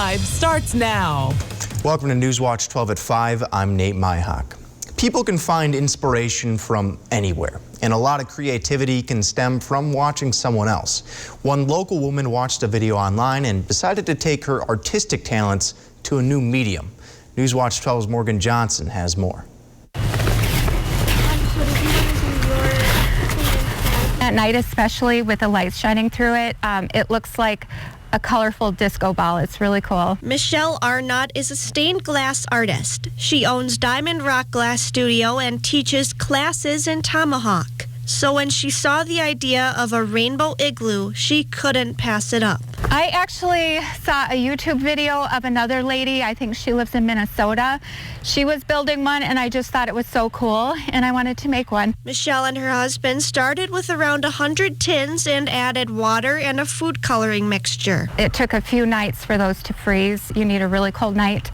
Starts now. Welcome to Newswatch 12 at 5. I'm Nate Myhock. People can find inspiration from anywhere, and a lot of creativity can stem from watching someone else. One local woman watched a video online and decided to take her artistic talents to a new medium. Newswatch 12's Morgan Johnson has more. At night, especially with the lights shining through it, it looks like a colorful disco ball. It's really cool. Michelle Arnott is a stained glass artist. She owns Diamond Rock Glass Studio and teaches classes in Tomahawk. So when she saw the idea of a rainbow igloo, she couldn't pass it up. I actually saw a YouTube video of another lady, I think she lives in Minnesota. She was building one and I just thought it was so cool and I wanted to make one. Michelle and her husband started with around 100 tins and added water and a food coloring mixture. It took a few nights for those to freeze. You need a really cold night.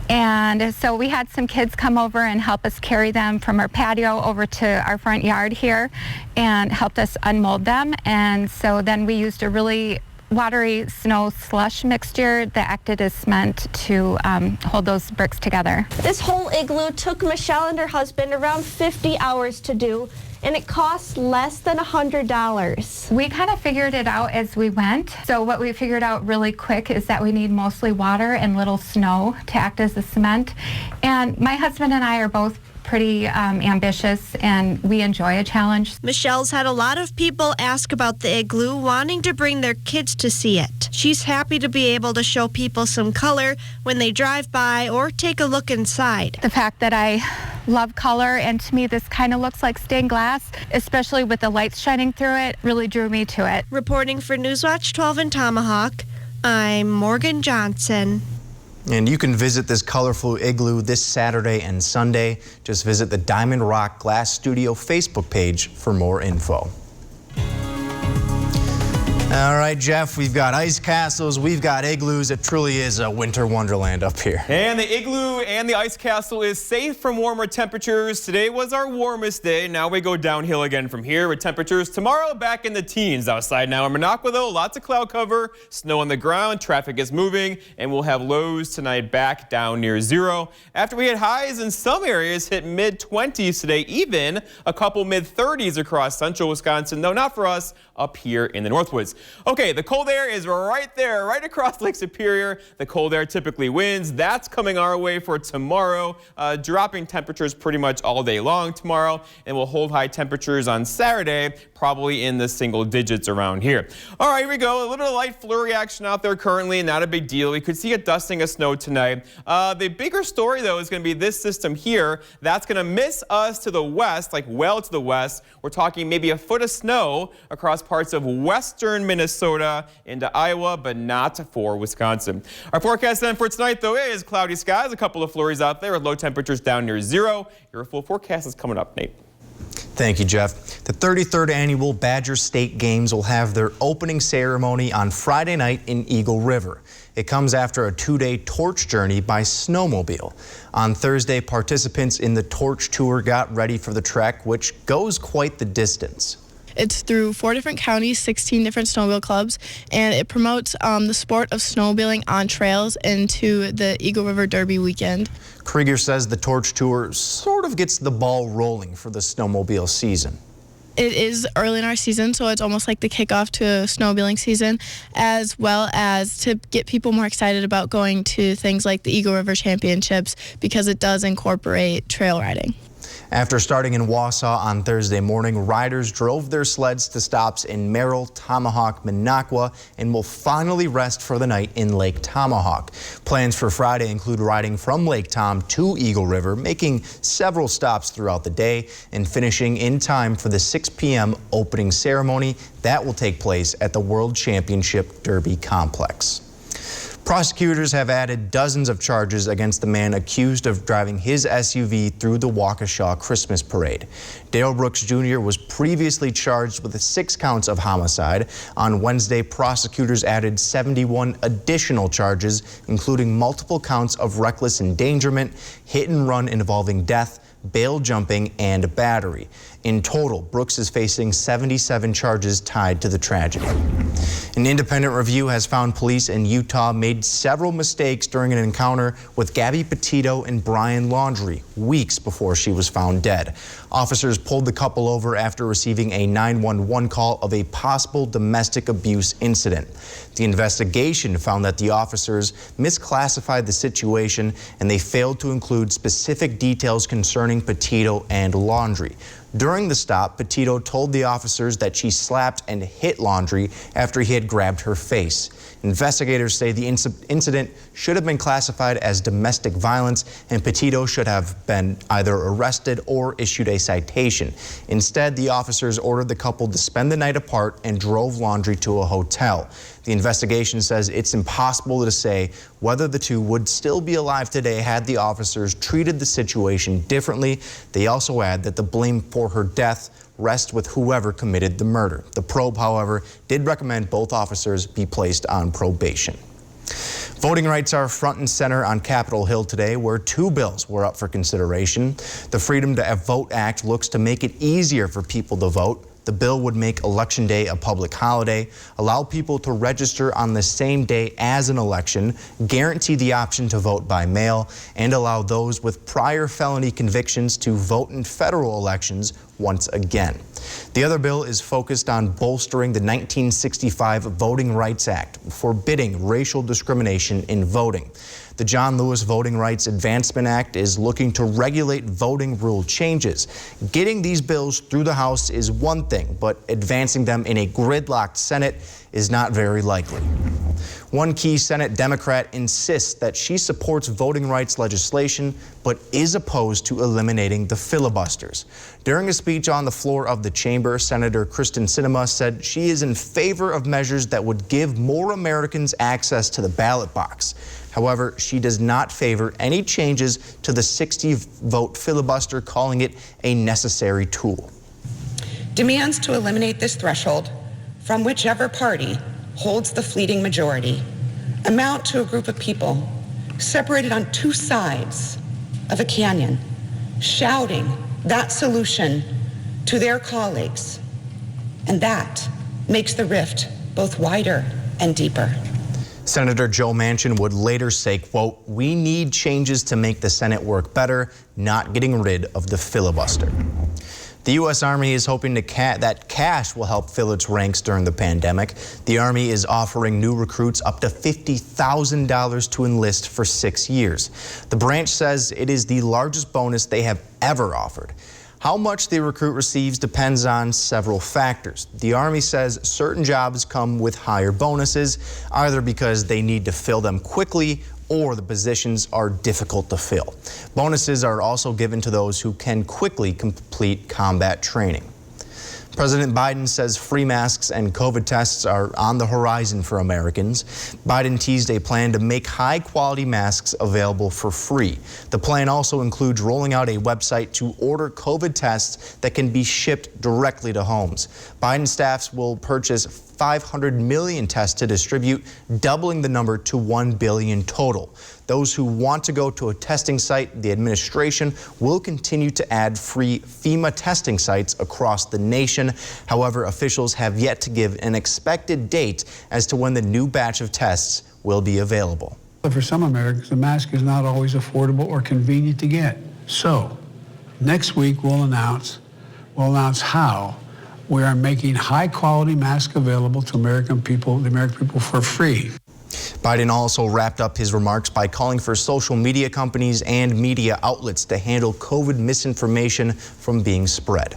And so we had some kids come over and help us carry them from our patio over to our front yard here and helped us unmold them. And so then we used a really watery snow slush mixture that acted as cement to hold those bricks together. This whole igloo took Michelle and her husband around 50 hours to do, and it costs less than $100. We kind of figured it out as we went. So what we figured out really quick is that we need mostly water and little snow to act as the cement. And my husband and I are both pretty ambitious, and we enjoy a challenge. Michelle's had a lot of people ask about the igloo, wanting to bring their kids to see it. She's happy to be able to show people some color when they drive by or take a look inside. The fact that I love color, and to me this kind of looks like stained glass, especially with the lights shining through it, really drew me to it. Reporting for Newswatch 12 in Tomahawk, I'm Morgan Johnson. And you can visit this colorful igloo this Saturday and Sunday. Just visit the Diamond Rock Glass Studio Facebook page for more info. All right, Jeff, we've got ice castles, we've got igloos. It truly is a winter wonderland up here. And the igloo and the ice castle is safe from warmer temperatures. Today was our warmest day. Now we go downhill again from here with temperatures tomorrow back in the teens outside now in Minocqua, though. Lots of cloud cover, snow on the ground, traffic is moving, and we'll have lows tonight back down near zero. After we had highs in some areas hit mid-20s today, even a couple mid-30s across central Wisconsin, though not for us up here in the Northwoods. Okay, the cold air is right there, right across Lake Superior. The cold air typically wins. That's coming our way for tomorrow. Dropping temperatures pretty much all day long tomorrow, and we'll hold high temperatures on Saturday, probably in the single digits around here. All right, here we go. A little light flurry action out there currently, not a big deal. We could see a dusting of snow tonight. The bigger story, though, is going to be this system here. That's going to miss us to the west, like well to the west. We're talking maybe a foot of snow across parts of western Minnesota into Iowa, but not for Wisconsin. Our forecast then for tonight, though, is cloudy skies, a couple of flurries out there with low temperatures down near zero. Your full forecast is coming up, Nate. Thank you, Jeff. The 33rd annual Badger State Games will have their opening ceremony on Friday night in Eagle River. It comes after a two-day torch journey by snowmobile. On Thursday, participants in the torch tour got ready for the trek, which goes quite the distance. It's through 4 different counties, 16 different snowmobile clubs, and it promotes the sport of snowmobiling on trails into the Eagle River Derby weekend. Krieger says the torch tour sort of gets the ball rolling for the snowmobile season. It is early in our season, so it's almost like the kickoff to a snowmobiling season, as well as to get people more excited about going to things like the Eagle River Championships, because it does incorporate trail riding. After starting in Wausau on Thursday morning, riders drove their sleds to stops in Merrill, Tomahawk, Minocqua, and will finally rest for the night in Lake Tomahawk. Plans for Friday include riding from Lake Tom to Eagle River, making several stops throughout the day, and finishing in time for the 6 p.m. opening ceremony that will take place at the World Championship Derby Complex. Prosecutors have added dozens of charges against the man accused of driving his SUV through the Waukesha Christmas parade. Dale Brooks Jr. was previously charged with 6 counts of homicide. On Wednesday, prosecutors added 71 additional charges, including multiple counts of reckless endangerment, hit and run involving death, bail jumping, and battery. In total, Brooks is facing 77 charges tied to the tragedy. An independent review has found police in Utah made several mistakes during an encounter with Gabby Petito and Brian Laundrie weeks before she was found dead. Officers pulled the couple over after receiving a 911 call of a possible domestic abuse incident. The investigation found that the officers misclassified the situation and they failed to include specific details concerning Petito and Laundrie. During the stop, Petito told the officers that she slapped and hit Laundrie after he had grabbed her face. Investigators say the incident should have been classified as domestic violence and Petito should have been either arrested or issued a citation. Instead, the officers ordered the couple to spend the night apart and drove Laundrie to a hotel. The investigation says it's impossible to say whether the two would still be alive today had the officers treated the situation differently. They also add that the blame for her death rests with whoever committed the murder. The probe, however, did recommend both officers be placed on probation. Voting rights are front and center on Capitol Hill today, where two bills were up for consideration. The Freedom to Vote Act looks to make it easier for people to vote. The bill would make Election Day a public holiday, allow people to register on the same day as an election, guarantee the option to vote by mail, and allow those with prior felony convictions to vote in federal elections once again. The other bill is focused on bolstering the 1965 Voting Rights Act, forbidding racial discrimination in voting. The John Lewis Voting Rights Advancement Act is looking to regulate voting rule changes. Getting these bills through the House is one thing, but advancing them in a gridlocked Senate is not very likely. One key Senate Democrat insists that she supports voting rights legislation, but is opposed to eliminating the filibusters. During a speech on the floor of the chamber, Senator Kristen Sinema said she is in favor of measures that would give more Americans access to the ballot box. However, she does not favor any changes to the 60-vote filibuster, calling it a necessary tool. Demands to eliminate this threshold from whichever party holds the fleeting majority amount to a group of people separated on two sides of a canyon, shouting that solution to their colleagues. And that makes the rift both wider and deeper. Senator Joe Manchin would later say, quote, "We need changes to make the Senate work better, not getting rid of the filibuster." The U.S. Army is hoping that cash will help fill its ranks during the pandemic. The Army is offering new recruits up to $50,000 to enlist for 6 years. The branch says it is the largest bonus they have ever offered. How much the recruit receives depends on several factors. The Army says certain jobs come with higher bonuses, either because they need to fill them quickly or the positions are difficult to fill. Bonuses are also given to those who can quickly complete combat training. President Biden says free masks and COVID tests are on the horizon for Americans. Biden teased a plan to make high-quality masks available for free. The plan also includes rolling out a website to order COVID tests that can be shipped directly to homes. Biden staffs will purchase 500 million tests to distribute, doubling the number to 1 billion total. Those who want to go to a testing site, the administration will continue to add free FEMA testing sites across the nation. However, officials have yet to give an expected date as to when the new batch of tests will be available. For some Americans, the mask is not always affordable or convenient to get. So, next week we'll announce how we are making high-quality masks available to the American people for free. Biden also wrapped up his remarks by calling for social media companies and media outlets to handle COVID misinformation from being spread.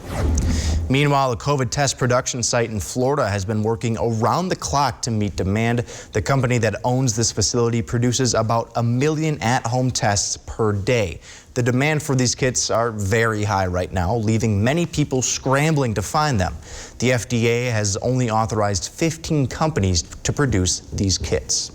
Meanwhile, a COVID test production site in Florida has been working around the clock to meet demand. The company that owns this facility produces about 1 million at-home tests per day. The demand for these kits are very high right now, leaving many people scrambling to find them. The FDA has only authorized 15 companies to produce these kits.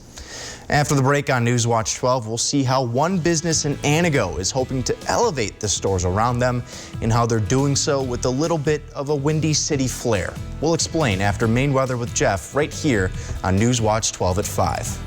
After the break on Newswatch 12, we'll see how one business in Antigo is hoping to elevate the stores around them and how they're doing so with a little bit of a Windy City flair. We'll explain after Maine Weather with Jeff right here on Newswatch 12 at 5.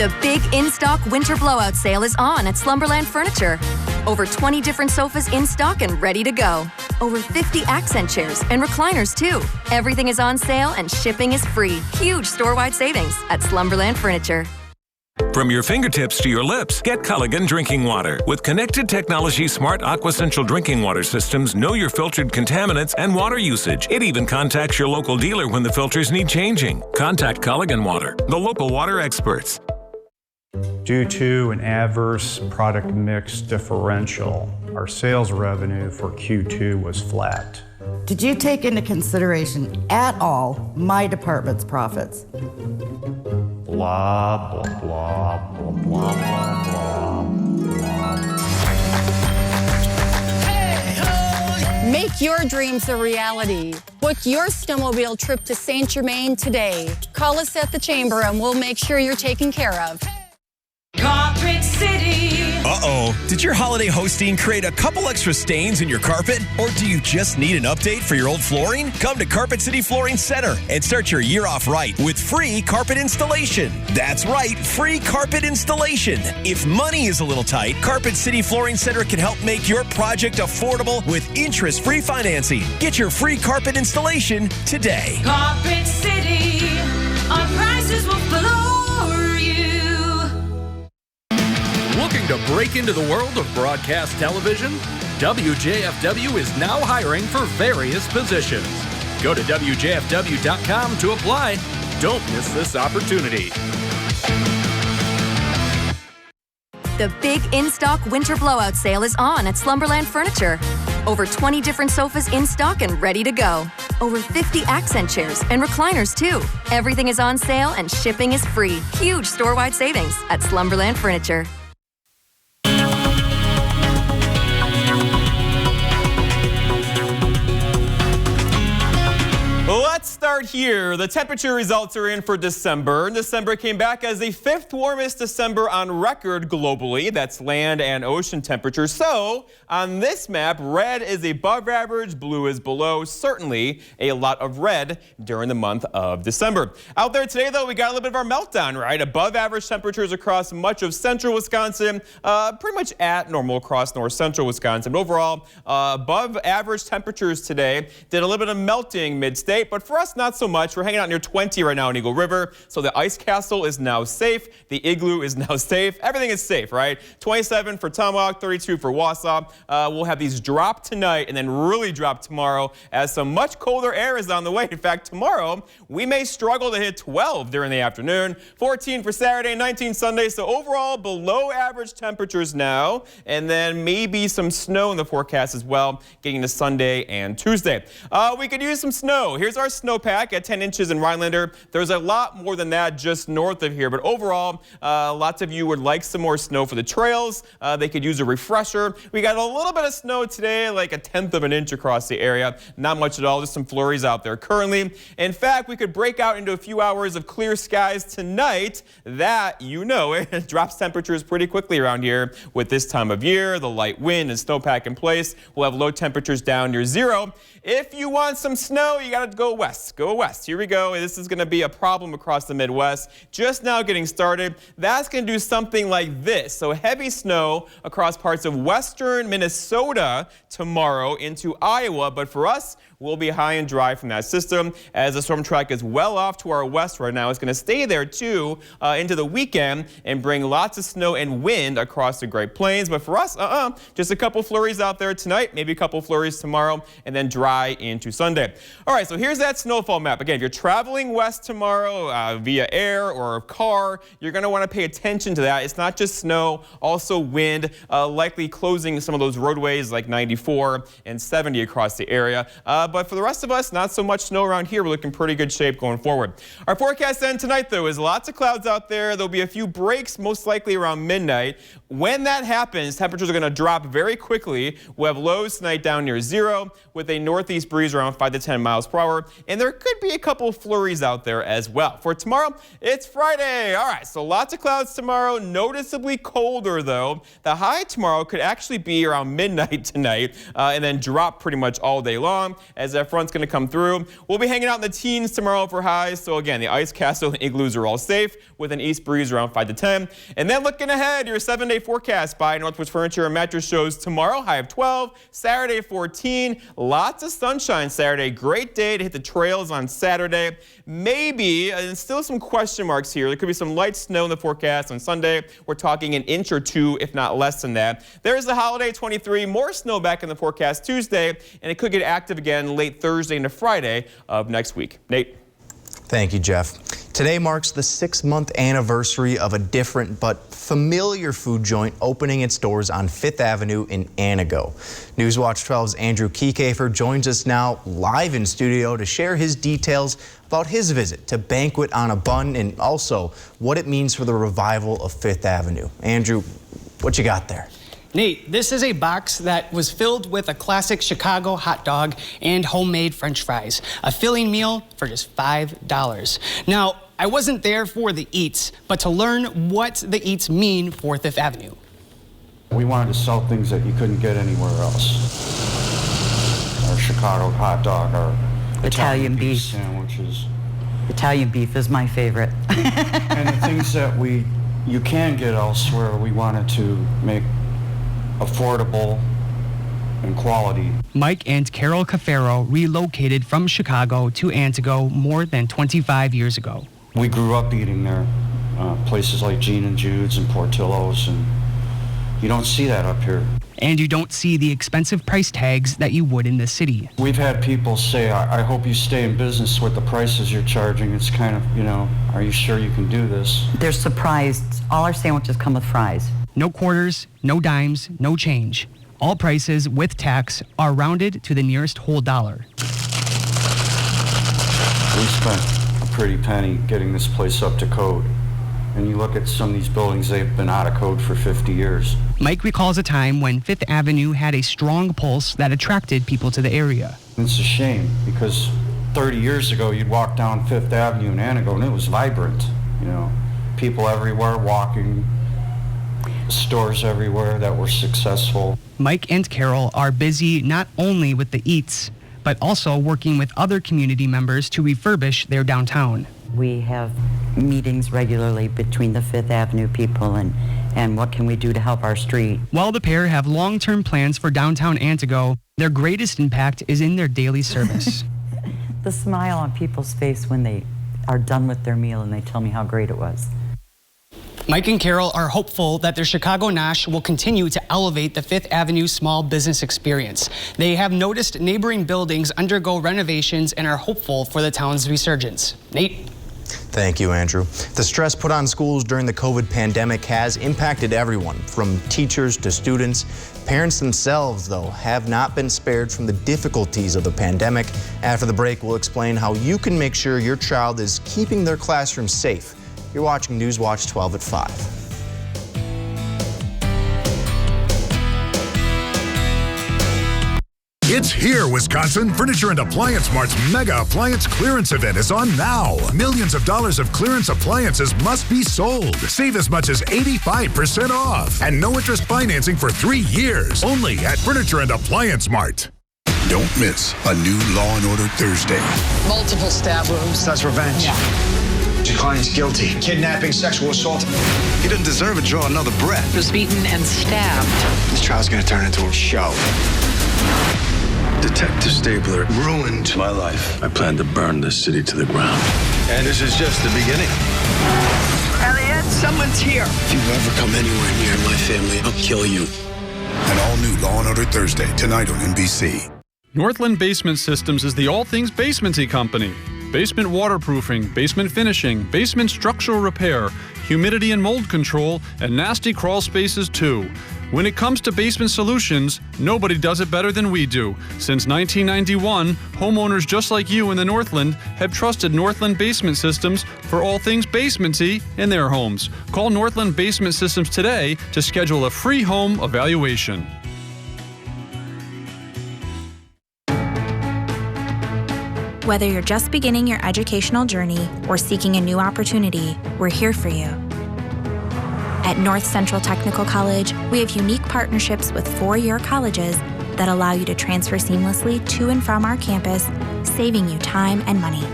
The big in-stock winter blowout sale is on at Slumberland Furniture. Over 20 different sofas in stock and ready to go. Over 50 accent chairs and recliners too. Everything is on sale and shipping is free. Huge store-wide savings at Slumberland Furniture. From your fingertips to your lips, get Culligan drinking water. With connected technology, smart AquaCentral drinking water systems know your filtered contaminants and water usage. It even contacts your local dealer when the filters need changing. Contact Culligan Water, the local water experts. Due to an adverse product mix differential, our sales revenue for Q2 was flat. Did you take into consideration at all my department's profits? Blah, blah, blah, blah, blah, blah, blah. Make your dreams a reality. Book your snowmobile trip to St. Germain today. Call us at the Chamber and we'll make sure you're taken care of. Carpet City. Uh-oh. Did your holiday hosting create a couple extra stains in your carpet? Or do you just need an update for your old flooring? Come to Carpet City Flooring Center and start your year off right with free carpet installation. That's right, free carpet installation. If money is a little tight, Carpet City Flooring Center can help make your project affordable with interest-free financing. Get your free carpet installation today. Carpet City. Our prices will floor you. Looking to break into the world of broadcast television? WJFW is now hiring for various positions. Go to WJFW.com to apply. Don't miss this opportunity. The big in-stock winter blowout sale is on at Slumberland Furniture. Over 20 different sofas in stock and ready to go. Over 50 accent chairs and recliners too. Everything is on sale and shipping is free. Huge store-wide savings at Slumberland Furniture. Let's start here. The temperature results are in for December. December came back as the 5th warmest December on record globally. That's land and ocean temperature. So on this map, red is above average, blue is below. Certainly a lot of red during the month of December. Out there today, though, we got a little bit of our meltdown, right? Above average temperatures across much of central Wisconsin, pretty much at normal across north central Wisconsin. But overall, above average temperatures today. Did a little bit of melting mid-state, but for us, not so much. We're hanging out near 20 right now in Eagle River, so the ice castle is now safe. The igloo is now safe. Everything is safe, right? 27 for Tomahawk, 32 for Wausau. We'll have these drop tonight and then really drop tomorrow as some much colder air is on the way. In fact, tomorrow, we may struggle to hit 12 during the afternoon. 14 for Saturday, 19 Sunday, so overall below average temperatures now, and then maybe some snow in the forecast as well, getting to Sunday and Tuesday. We could use some snow. Here's our snowpack at 10 inches in Rhinelander. There's a lot more than that just north of here, but overall, lots of you would like some more snow for the trails. They could use a refresher. We got a little bit of snow today, like 1/10 of an inch across the area. Not much at all, just some flurries out there currently. In fact, we could break out into a few hours of clear skies tonight. That, you know it, drops temperatures pretty quickly around here with this time of year, the light wind and snowpack in place. We'll have low temperatures down near zero. If you want some snow, you got to go west. Go west. Here we go. This is going to be a problem across the Midwest. Just now getting started. That's going to do something like this. So heavy snow across parts of western Minnesota tomorrow into Iowa. But for us, we'll be high and dry from that system as the storm track is well off to our west right now. It's going to stay there too into the weekend and bring lots of snow and wind across the Great Plains. But for us, just a couple flurries out there tonight, maybe a couple flurries tomorrow, and then dry into Sunday. All right, so here's that snowfall map. Again, if you're traveling west tomorrow via air or car, you're going to want to pay attention to that. It's not just snow, also wind, likely closing some of those roadways like 94 and 70 across the area. But for the rest of us, not so much snow around here. We're looking pretty good shape going forward. Our forecast then tonight, though, is lots of clouds out there. There'll be a few breaks, most likely around midnight. When that happens, temperatures are going to drop very quickly. We'll have lows tonight down near zero with a northeast breeze around 5 to 10 miles per hour. And there could be a couple of flurries out there as well. For tomorrow, it's Friday. All right, so lots of clouds tomorrow. Noticeably colder, though. The high tomorrow could actually be around midnight tonight and then drop pretty much all day long as that front's going to come through. We'll be hanging out in the teens tomorrow for highs. So again, the Ice Castle and Igloos are all safe with an east breeze around 5 to 10. And then looking ahead, your 7-day forecast by Northwoods Furniture and Mattress shows tomorrow, high of 12, Saturday 14. Lots of sunshine Saturday. Great day to hit the trails on Saturday. Maybe, and still some question marks here. There could be some light snow in the forecast on Sunday. We're talking an inch or two, if not less than that. There's the holiday 23, more snow back in the forecast Tuesday, and it could get active again late Thursday into Friday of next week. Nate. Thank you, Jeff. Today marks the 6-month anniversary of a different but familiar food joint opening its doors on 5th Avenue in Antigo. Newswatch 12's Andrew Kiekefer joins us now live in studio to share his details about his visit to Banquet on a Bun and also what it means for the revival of 5th Avenue. Andrew, what you got there? Nate, this is a box that was filled with a classic Chicago hot dog and homemade French fries. A filling meal for just $5. Now, I wasn't there for the eats, but to learn what the eats mean for 5th Avenue. We wanted to sell things that you couldn't get anywhere else. Our Chicago hot dog, our Italian beef sandwiches. Italian beef is my favorite. And the things that you can get elsewhere, we wanted to make affordable and quality. Mike and Carol Cafaro relocated from Chicago to Antigo more than 25 years ago. We grew up eating there, places like Gene and Jude's and Portillo's, and you don't see that up here. And you don't see the expensive price tags that you would in the city. We've had people say, I hope you stay in business with the prices you're charging. It's kind of, are you sure you can do this? They're surprised. All our sandwiches come with fries. No quarters, no dimes, no change. All prices with tax are rounded to the nearest whole dollar. We spent a pretty penny getting this place up to code. And you look at some of these buildings, they've been out of code for 50 years. Mike recalls a time when 5th Avenue had a strong pulse that attracted people to the area. It's a shame because 30 years ago, you'd walk down 5th Avenue in Antigo and it was vibrant. People everywhere walking, stores everywhere that were successful. Mike and Carol are busy not only with the eats, but also working with other community members to refurbish their downtown. We have meetings regularly between the 5th Avenue people and what can we do to help our street. While the pair have long-term plans for downtown Antigo, their greatest impact is in their daily service. The smile on people's face when they are done with their meal and they tell me how great it was. Mike and Carol are hopeful that their Chicago Nosh will continue to elevate the 5th Avenue small business experience. They have noticed neighboring buildings undergo renovations and are hopeful for the town's resurgence. Nate? Thank you, Andrew. The stress put on schools during the COVID pandemic has impacted everyone, from teachers to students. Parents themselves, though, have not been spared from the difficulties of the pandemic. After the break, we'll explain how you can make sure your child is keeping their classroom safe. You're watching Newswatch 12 at 5. It's here, Wisconsin. Furniture and Appliance Mart's Mega Appliance Clearance Event is on now. Millions of dollars of clearance appliances must be sold. Save as much as 85% off. And no interest financing for 3 years. Only at Furniture and Appliance Mart. Don't miss a new Law & Order Thursday. Multiple stab wounds. That's revenge. Yeah. Your client's guilty. Kidnapping, sexual assault. He doesn't deserve to draw another breath. Was beaten and stabbed. This trial's gonna turn into a show. Detective Stabler ruined my life. I plan to burn this city to the ground. And this is just the beginning. Elliot, someone's here. If you ever come anywhere near my family, I'll kill you. An all-new Law & Order Thursday, tonight on NBC. Northland Basement Systems is the all things basementy company. Basement waterproofing, basement finishing, basement structural repair, humidity and mold control, and nasty crawl spaces too. When it comes to basement solutions, nobody does it better than we do. Since 1991, homeowners just like you in the Northland have trusted Northland Basement Systems for all things basementy in their homes. Call Northland Basement Systems today to schedule a free home evaluation. Whether you're just beginning your educational journey or seeking a new opportunity, we're here for you. At North Central Technical College, we have unique partnerships with four-year colleges that allow you to transfer seamlessly to and from our campus, saving you time and money.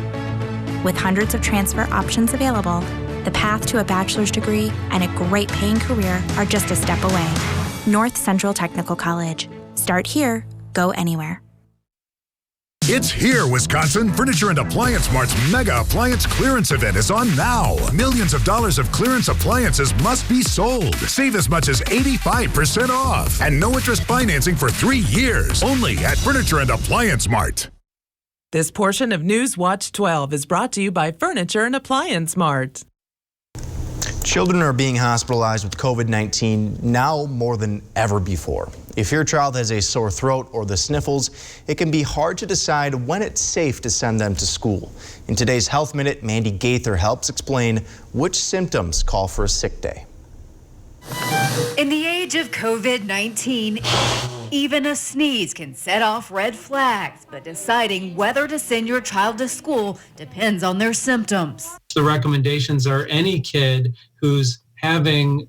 With hundreds of transfer options available, the path to a bachelor's degree and a great paying career are just a step away. North Central Technical College. Start here, go anywhere. It's here, Wisconsin. Furniture and Appliance Mart's Mega Appliance Clearance Event is on now. Millions of dollars of clearance appliances must be sold. Save as much as 85% off. And no interest financing for 3 years. Only at Furniture and Appliance Mart. This portion of News Watch 12 is brought to you by Furniture and Appliance Mart. Children are being hospitalized with COVID-19 now more than ever before. If your child has a sore throat or the sniffles, it can be hard to decide when it's safe to send them to school. In today's Health Minute, Mandy Gaither helps explain which symptoms call for a sick day. In the age of COVID-19, even a sneeze can set off red flags, but deciding whether to send your child to school depends on their symptoms. The recommendations are any kid who's having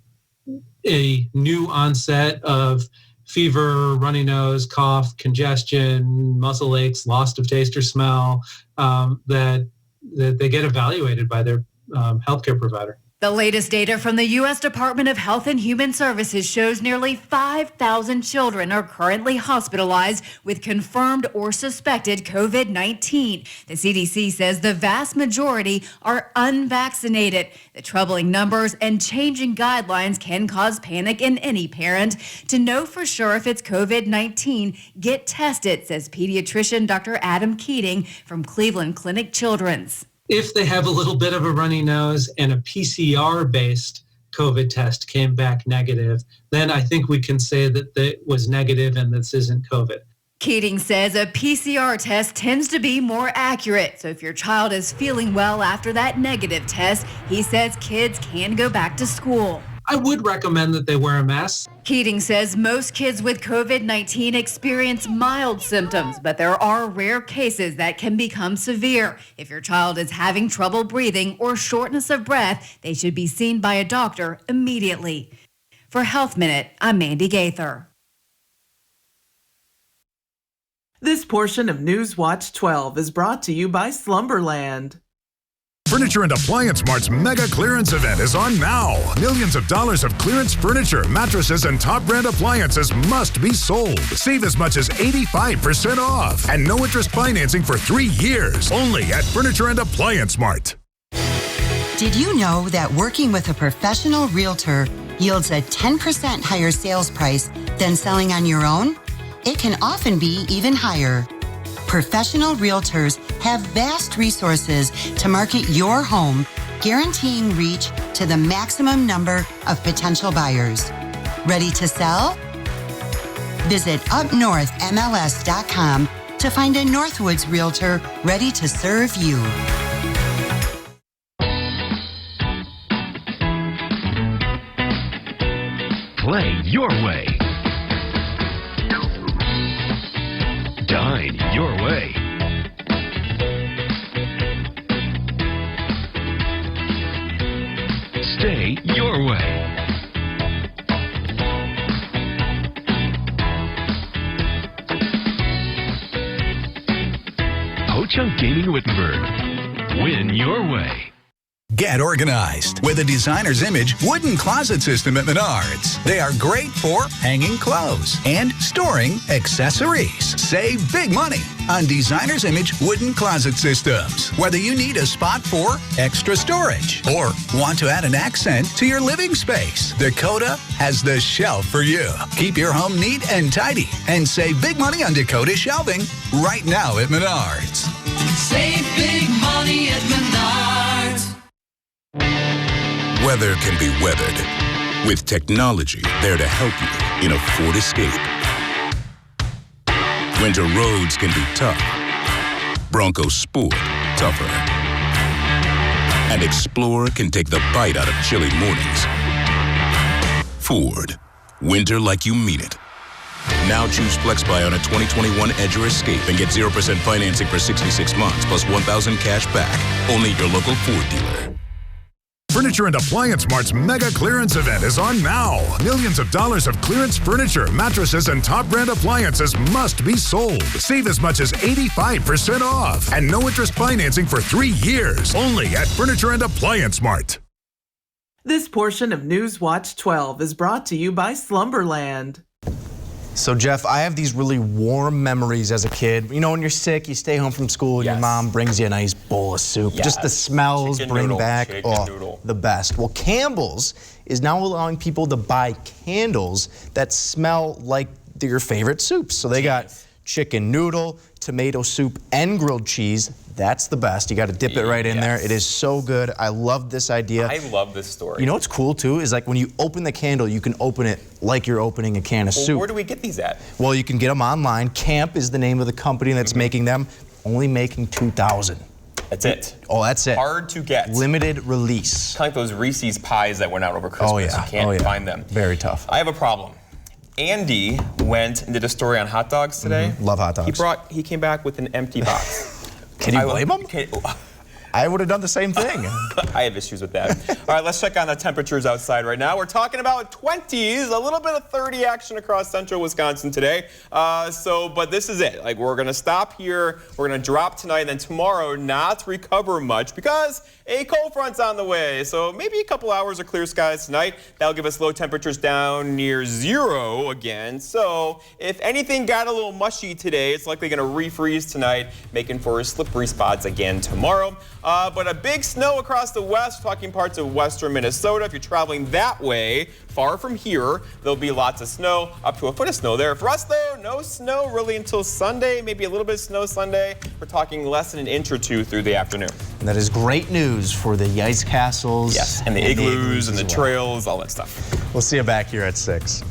a new onset of fever, runny nose, cough, congestion, muscle aches, loss of taste or smell, that they get evaluated by their healthcare provider. The latest data from the U.S. Department of Health and Human Services shows nearly 5,000 children are currently hospitalized with confirmed or suspected COVID-19. The CDC says the vast majority are unvaccinated. The troubling numbers and changing guidelines can cause panic in any parent. To know for sure if it's COVID-19, get tested, says pediatrician Dr. Adam Keating from Cleveland Clinic Children's. If they have a little bit of a runny nose and a PCR-based COVID test came back negative, then I think we can say that it was negative and this isn't COVID. Keating says a PCR test tends to be more accurate. So if your child is feeling well after that negative test, he says kids can go back to school. I would recommend that they wear a mask. Keating says most kids with COVID-19 experience mild symptoms, but there are rare cases that can become severe. If your child is having trouble breathing or shortness of breath, they should be seen by a doctor immediately. For Health Minute, I'm Mandy Gaither. This portion of News Watch 12 is brought to you by Slumberland. Furniture and Appliance Mart's Mega Clearance Event is on now. Millions of dollars of clearance furniture, mattresses, and top brand appliances must be sold. Save as much as 85% off. And no interest financing for 3 years. Only at Furniture and Appliance Mart. Did you know that working with a professional realtor yields a 10% higher sales price than selling on your own? It can often be even higher. Professional realtors have vast resources to market your home, guaranteeing reach to the maximum number of potential buyers. Ready to sell? Visit upnorthmls.com to find a Northwoods realtor ready to serve you. Play your way. Dine your way. Stay your way. Ho-Chunk Gaming Wittenberg. Win your way. Get organized with a designer's image wooden closet system at Menards. They are great for hanging clothes and storing accessories. Save big money on designer's image wooden closet systems. Whether you need a spot for extra storage or want to add an accent to your living space, Dakota has the shelf for you. Keep your home neat and tidy and save big money on Dakota shelving right now at Menards. Save big money at Menards. Weather can be weathered with technology there to help you in a Ford Escape. Winter roads can be tough. Bronco Sport, tougher. And Explorer can take the bite out of chilly mornings. Ford, winter like you mean it. Now choose FlexBuy on a 2021 Edge or Escape and get 0% financing for 66 months plus $1,000 cash back. Only your local Ford dealer. Furniture and Appliance Mart's mega clearance event is on now. Millions of dollars of clearance furniture, mattresses, and top brand appliances must be sold. Save as much as 85% off. And no interest financing for 3 years. Only at Furniture and Appliance Mart. This portion of News Watch 12 is brought to you by Slumberland. So, Jeff, I have these really warm memories as a kid. You know, when you're sick, you stay home from school, and your mom brings you a nice bowl of soup. Yes. Just the smells Chicken bring noodle, back noodle. the best. Well, Campbell's is now allowing people to buy candles that smell like your favorite soups. So they got chicken noodle, tomato soup, and grilled cheese. That's the best. You got to dip it right in there. It is so good. I love this idea. I love this story. You know what's cool too is like when you open the candle, you can open it like you're opening a can of soup. Where do we get these at? Well, you can get them online. Camp is the name of the company that's making them. Only making 2,000. That's it. Oh, that's it. Hard to get. Limited release. Kind of like those Reese's pies that went out over Christmas. Oh yeah. You can't find them. Very tough. I have a problem. Andy went and did a story on hot dogs today. Love hot dogs. He came back with an empty box. Can you blame him? I would have done the same thing. I have issues with that. All right, let's check on the temperatures outside right now. We're talking about 20s, a little bit of 30 action across central Wisconsin today. But this is it. Like, we're going to stop here. We're going to drop tonight, and then tomorrow not recover much because a cold front's on the way. So maybe a couple hours of clear skies tonight. That'll give us low temperatures down near 0 again. So if anything got a little mushy today, it's likely going to refreeze tonight, making for slippery spots again tomorrow. But a big snow across the west, talking parts of western Minnesota. If you're traveling that way, far from here, there'll be lots of snow, up to a foot of snow there. For us, though, no snow really until Sunday, maybe a little bit of snow Sunday. We're talking less than an inch or two through the afternoon. And that is great news for the ice castles. Yes, and the igloos and the trails, all that stuff. We'll see you back here at 6.